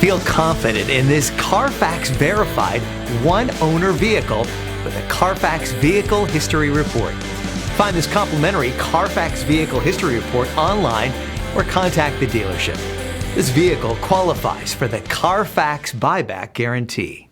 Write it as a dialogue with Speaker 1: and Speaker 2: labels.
Speaker 1: Feel confident in this CARFAX verified one-owner vehicle with a CARFAX Vehicle History Report. Find this complimentary CARFAX Vehicle History Report online or contact the dealership. This vehicle qualifies for the CARFAX buyback guarantee.